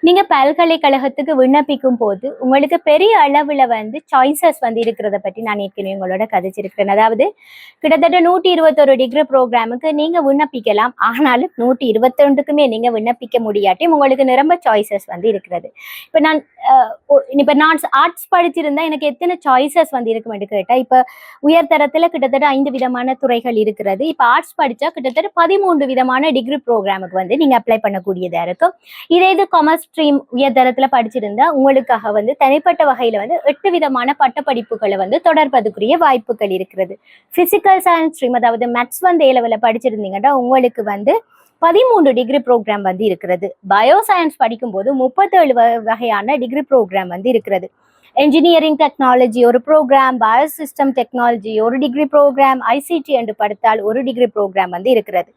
நீங்க பல்கலைக்கழகத்துக்கு விண்ணப்பிக்கும் போது உங்களுக்கு பெரிய அளவுல சாய்ஸஸ் இருக்கிறத பற்றி நான் ஏற்கனவே உங்களோட கதைச்சிருக்கிறேன். அதாவது கிட்டத்தட்ட 121 டிகிரி ப்ரோக்ராமுக்கு நீங்க விண்ணப்பிக்கலாம். ஆனாலும் 122க்குமே நீங்க விண்ணப்பிக்க முடியாட்டி உங்களுக்கு நிரம்ப சாய்ஸஸ் இருக்கிறது. இப்ப நான் ஆர்ட்ஸ் படிச்சிருந்தா எனக்கு எத்தனை சாய்ஸஸ் இருக்கும் என்று கேட்டா, இப்ப உயர்தரத்துல கிட்டத்தட்ட 5 விதமான துறைகள் இருக்கிறது. இப்ப ஆர்ட்ஸ் படிச்சா கிட்டத்தட்ட 13 விதமான டிகிரி ப்ரோக்ராமுக்கு நீங்க அப்ளை பண்ணக்கூடியதா இருக்கும். இதே இது காமர்ஸ் ஸ்ட்ரீம் உயர்தரத்துல படிச்சிருந்தா உங்களுக்காக தனிப்பட்ட வகையில 8 விதமான பட்டப்படிப்புகளை தொடர்பதுக்குரிய வாய்ப்புகள் இருக்கிறது. பிசிக்கல் சயின்ஸ் ஸ்ட்ரீம், அதாவது மேத்ஸ் ஏ லெவல்ல படிச்சிருந்தீங்கன்னா உங்களுக்கு 13 டிகிரி ப்ரோக்ராம் இருக்கிறது. பயோ சயின்ஸ் படிக்கும் போது 37 வகையான டிகிரி ப்ரோக்ராம் இருக்கிறது. என்ஜினியரிங் டெக்னாலஜி ஒரு ப்ரோக்ராம், பயோசிஸ்டம் டெக்னாலஜி ஒரு டிகிரி ப்ரோக்ராம், ஐசிடி என்று படித்தால் ஒரு டிகிரி ப்ரோக்ராம் இருக்கிறது.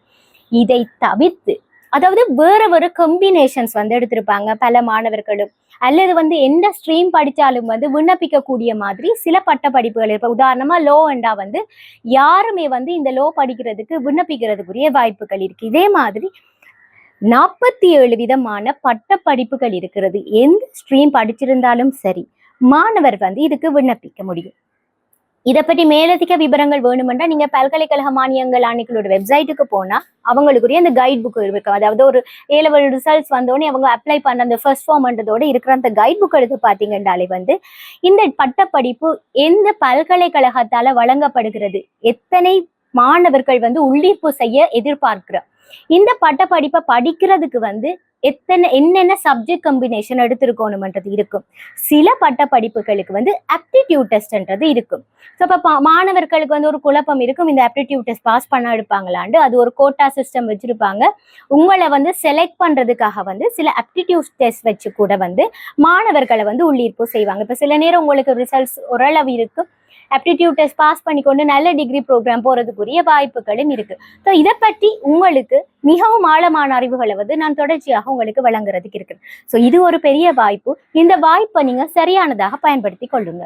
இதை தவிர்த்து அதாவது வேற காம்பினேஷன்ஸ் எடுத்திருப்பாங்க பல மாணவர்களும், அல்லது எந்த ஸ்ட்ரீம் படிச்சாலும் விண்ணப்பிக்க கூடிய மாதிரி சில பட்ட படிப்புகள் இருப்ப. உதாரணமா லோ என்றா யாருமே இந்த லோ படிக்கிறதுக்கு விண்ணப்பிக்கிறதுக்குரிய வாய்ப்புகள் இருக்கு. இதே மாதிரி 47 விதமான பட்ட படிப்புகள் இருக்கிறது. எந்த ஸ்ட்ரீம் படிச்சிருந்தாலும் சரி மாணவர் இதுக்கு விண்ணப்பிக்க முடியும். இதை பற்றி மேலதிக விவரங்கள் வேணுமென்றா நீங்க பல்கலைக்கழக மானியங்கள் ஆணைகளோட வெப்சைட்டுக்கு போனா அவங்களுக்குரிய அந்த கைட் புக் இருக்கு. அதாவது ஒரு A-level ரிசல்ட்ஸ் வந்தோடனே அவங்க அப்ளை பண்ண அந்த ஃபர்ஸ்ட் ஃபார்ம்ன்றதோட இருக்கிற அந்த கைட் புக் எடுத்து பாத்தீங்கன்னாலே இந்த பட்டப்படிப்பு எந்த பல்கலைக்கழகத்தால வழங்கப்படுகிறது, எத்தனை மாணவர்கள் உள்ளீர்ப்பு செய்ய எதிர்பார்க்கிற இந்த பட்டப்படிப்பை படிக்கிறதுக்கு என்னென்ன சப்ஜெக்ட் கம்பினேஷன் எடுத்திருக்கணும்ன்றது இருக்கும். சில பட்ட படிப்புகளுக்கு ஆப்டிடியூட் டெஸ்ட்ன்றது இருக்கும். ஸோ இப்போ மாணவர்களுக்கு ஒரு குழப்பம் இருக்கும், இந்த ஆப்டிடியூட் டெஸ்ட் பாஸ் பண்ண எடுப்பாங்களாண்டு. அது ஒரு கோட்டா சிஸ்டம் வச்சிருப்பாங்க. உங்களை செலக்ட் பண்றதுக்காக சில ஆப்டிடியூட் டெஸ்ட் வச்சு கூட மாணவர்களை உள்ளீர்ப்பு செய்வாங்க. இப்போ சில நேரம் உங்களுக்கு ரிசல்ட்ஸ் ஓரளவு இருக்கும், ஆப்டிடியூட் டெஸ்ட் பாஸ் பண்ணிக்கொண்டு நல்ல டிகிரி ப்ரோக்ராம் போறதுக்குரிய வாய்ப்புகளும் இருக்கு. ஸோ இதை பற்றி உங்களுக்கு மிகவும் ஆழமான அறிவுகளை நான் தொடர்ச்சியாக உங்களுக்கு வழங்குறதுக்கு இருக்கு. ஸோ இது ஒரு பெரிய வாய்ப்பு. இந்த வாய்ப்பை நீங்க சரியானதாக பயன்படுத்தி கொள்ளுங்க.